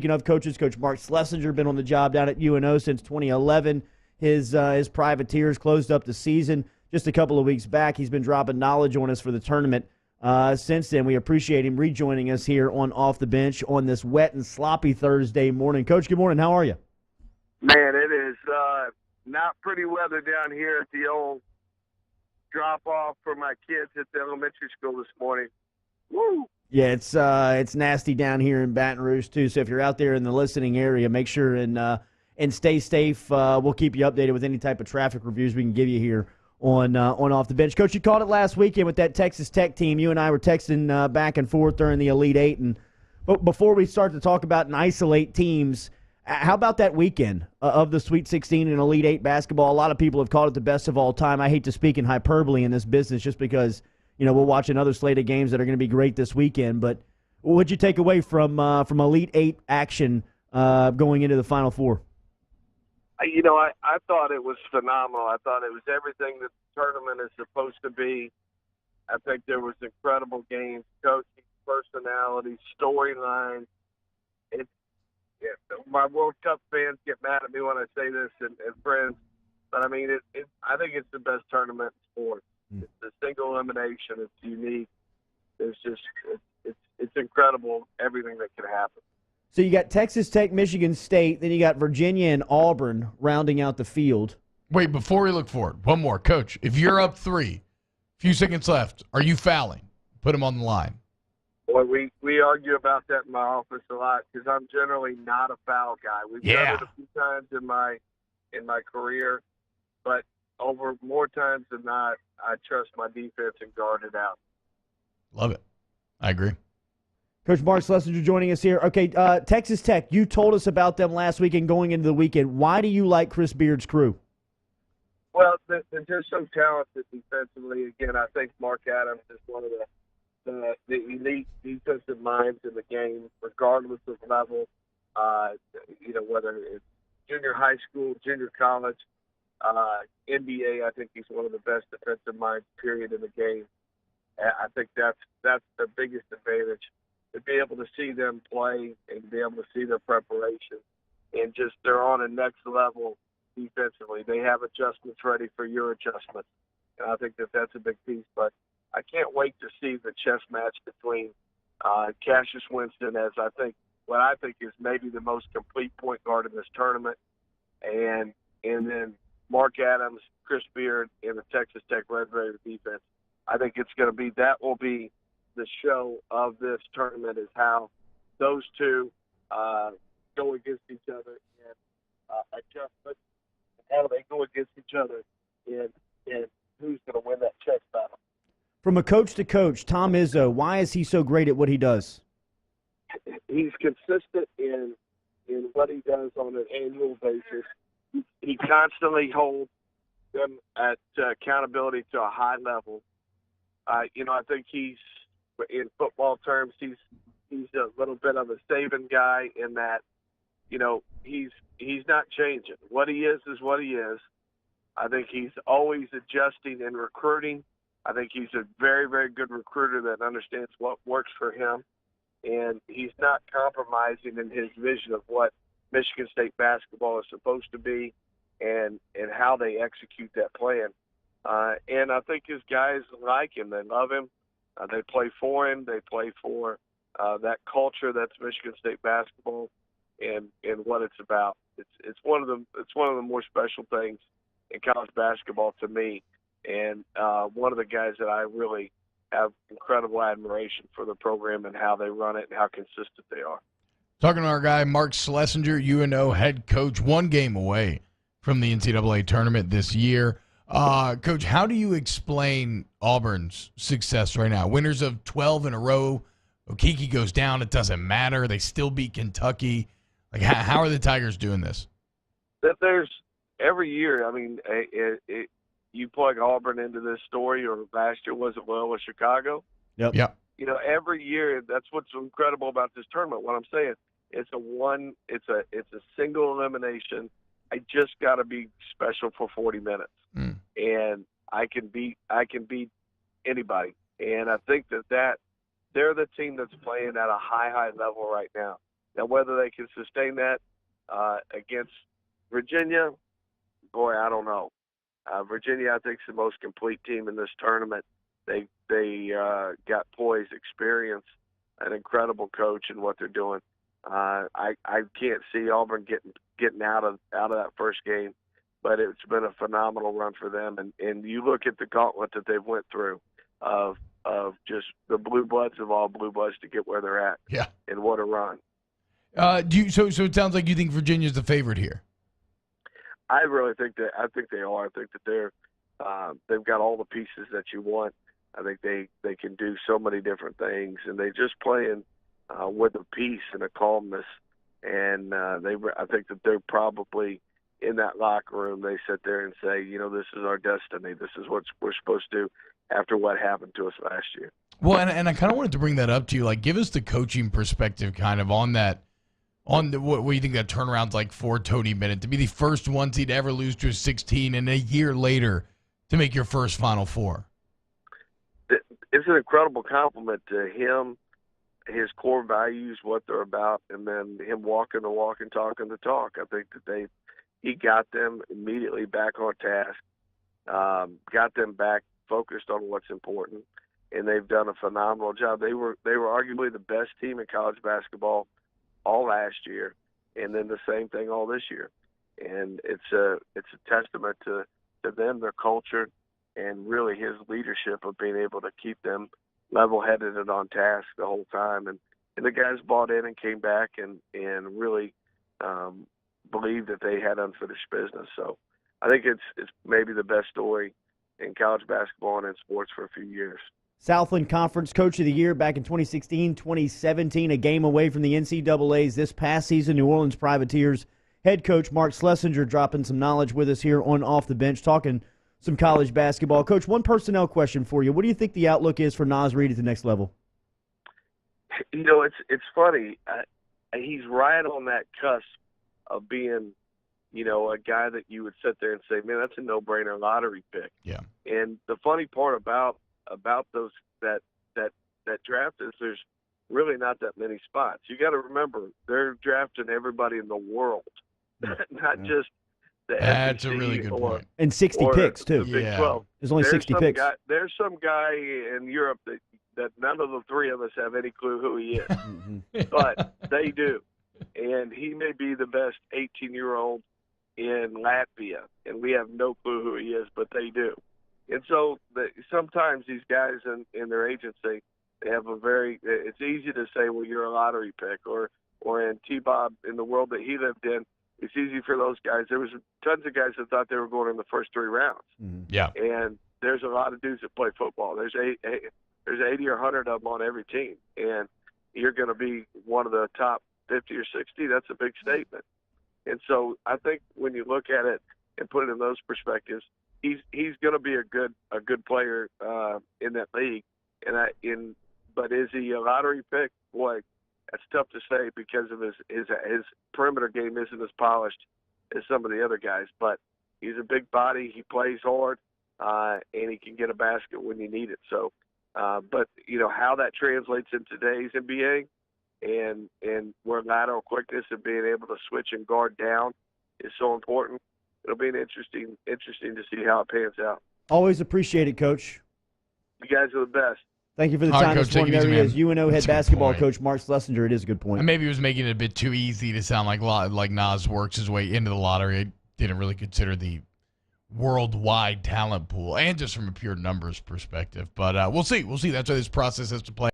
Speaking of coaches, Coach Mark Slessinger been on the job down at UNO since 2011. His Privateers closed up the season just a couple of weeks back. He's been dropping knowledge on us for the tournament since then. We appreciate him rejoining us here on Off the Bench on this wet and sloppy Thursday morning. Coach, good morning. How are you? Man, it is not pretty weather down here at the old drop-off for my kids at the elementary school this morning. Woo! Yeah, it's nasty down here in Baton Rouge too. So if you're out there in the listening area, make sure and stay safe. We'll keep you updated with any type of traffic reviews we can give you here on Off the Bench. Coach, you called it last weekend with that Texas Tech team. You and I were texting back and forth during the Elite Eight. But before we start to talk about and isolate teams, how about that weekend of the Sweet 16 and Elite Eight basketball? A lot of people have called it the best of all time. I hate to speak in hyperbole in this business just because we'll watch another slate of games that are going to be great this weekend. But what'd you take away from Elite Eight action going into the Final Four? I thought it was phenomenal. I thought it was everything that the tournament is supposed to be. I think there was incredible games, coaching, personality, storylines. My World Cup fans get mad at me when I say this, and friends, but I mean, I think it's the best tournament in sports. It's a single elimination. It's unique. It's just it's incredible everything that can happen. So you got Texas Tech, Michigan State, then you got Virginia and Auburn rounding out the field. Wait, before we look forward, one more. Coach, if you're up 3, few seconds left, are you fouling? Put them on the line. Boy, we argue about that in my office a lot because I'm generally not a foul guy. We've done it a few times in my career, but over more times than not, I trust my defense and guard it out. Love it. I agree. Coach Mark Slessinger joining us here. Okay, Texas Tech, you told us about them last week and going into the weekend. Why do you like Chris Beard's crew? Well, they're just so talented defensively. Again, I think Mark Adams is one of the elite defensive minds in the game, regardless of level. Whether it's junior high school, junior college, NBA. I think he's one of the best defensive minds, period, in the game. I think that's the biggest advantage, to be able to see them play and be able to see their preparation, and just they're on a next level defensively. They have adjustments ready for your adjustments, and I think that's a big piece. But I can't wait to see the chess match between Cassius Winston, as what I think is maybe the most complete point guard in this tournament, and then Mark Adams, Chris Beard, and the Texas Tech Red Raider defense. I think that will be the show of this tournament, is how those two go against each other and adjustments, and how they go against each other and who's going to win that chess battle. From a coach to coach, Tom Izzo, why is he so great at what he does? He's consistent in what he does on an annual basis. He constantly holds them at accountability to a high level. I think he's, in football terms, he's a little bit of a saving guy in that, he's not changing. What he is what he is. I think he's always adjusting and recruiting. I think he's a very, very good recruiter that understands what works for him, and he's not compromising in his vision of what Michigan State basketball is supposed to be and how they execute that plan. And I think his guys like him. They love him. They play for him. They play for that culture that's Michigan State basketball and what it's about. It's one of the more special things in college basketball to me, and one of the guys that I really have incredible admiration for the program and how they run it and how consistent they are. Talking to our guy, Mark Slessinger, UNO head coach, one game away from the NCAA tournament this year. Coach, how do you explain Auburn's success right now? Winners of 12 in a row. Okeke goes down. It doesn't matter. They still beat Kentucky. Like, how are the Tigers doing this? That there's every year. I mean, you plug Auburn into this story, or last year was it with Chicago? Yep. Every year, that's what's incredible about this tournament. What I'm saying, it's a single elimination. I just got to be special for 40 minutes, and I can beat anybody. And I think that they're the team that's playing at a high level right now. Now, whether they can sustain that against Virginia, boy, I don't know. Virginia, I think, is the most complete team in this tournament. They got poise, experience, an incredible coach in what they're doing. I can't see Auburn getting out of that first game, but it's been a phenomenal run for them. And you look at the gauntlet that they've went through of just the blue bloods of all blue bloods to get where they're at. Yeah. And what a run. So it sounds like you think Virginia's the favorite here. I really think that they are. I think that they've got all the pieces that you want. I think they can do so many different things, and they just playing with a peace and a calmness. And I think that they're probably in that locker room. They sit there and say, this is our destiny. This is what we're supposed to do after what happened to us last year. Well, and I kind of wanted to bring that up to you. Like, give us the coaching perspective kind of on that. What do you think that turnaround's like for Tony Bennett to be the first one seed to ever lose to a 16 and a year later to make your first Final Four? It's an incredible compliment to him, his core values, what they're about, and then him walking the walk and talking the talk. I think that he got them immediately back on task, got them back focused on what's important, and they've done a phenomenal job. They were arguably the best team in college basketball all last year, and then the same thing all this year. And it's a testament to them, their culture, and really his leadership of being able to keep them level-headed and on task the whole time. And the guys bought in and came back and really believed that they had unfinished business. So I think it's maybe the best story in college basketball and in sports for a few years. Southland Conference Coach of the Year back in 2016, 2017, a game away from the NCAAs this past season. New Orleans Privateers head coach Mark Slessinger dropping some knowledge with us here on Off the Bench, talking some college basketball. Coach, one personnel question for you. What do you think the outlook is for Naz Reid at the next level? It's funny. He's right on that cusp of being, a guy that you would sit there and say, man, that's a no-brainer lottery pick. Yeah. And the funny part about those that draft is there's really not that many spots. You got to remember they're drafting everybody in the world, not just the That's SEC a really good point. And 60 picks, too. The Big 12. There's only 60 picks. There's some guy in Europe that none of the three of us have any clue who he is, but they do. And he may be the best 18-year-old in Latvia, and we have no clue who he is, but they do. And so sometimes these guys in their agency, they have it's easy to say, well, you're a lottery pick, or in T-Bob, in the world that he lived in, it's easy for those guys. There was tons of guys that thought they were going in the first three rounds. Yeah. And there's a lot of dudes that play football. There's 80 or 100 of them on every team, and you're going to be one of the top 50 or 60. That's a big statement. And so I think when you look at it and put it in those perspectives, he's going to be a good player in that league. But is he a lottery pick? Boy, that's tough to say because of his perimeter game isn't as polished as some of the other guys. But he's a big body. He plays hard, and he can get a basket when you need it. So, but how that translates in today's NBA and where lateral quickness and being able to switch and guard down is so important. It'll be interesting to see how it pans out. Always appreciate it, Coach. You guys are the best. Thank you for the time this morning. There he is, UNO head basketball coach Mark Slessinger. It is a good point. And maybe he was making it a bit too easy to sound like Naz works his way into the lottery. I didn't really consider the worldwide talent pool, and just from a pure numbers perspective. But we'll see. That's why this process has to play.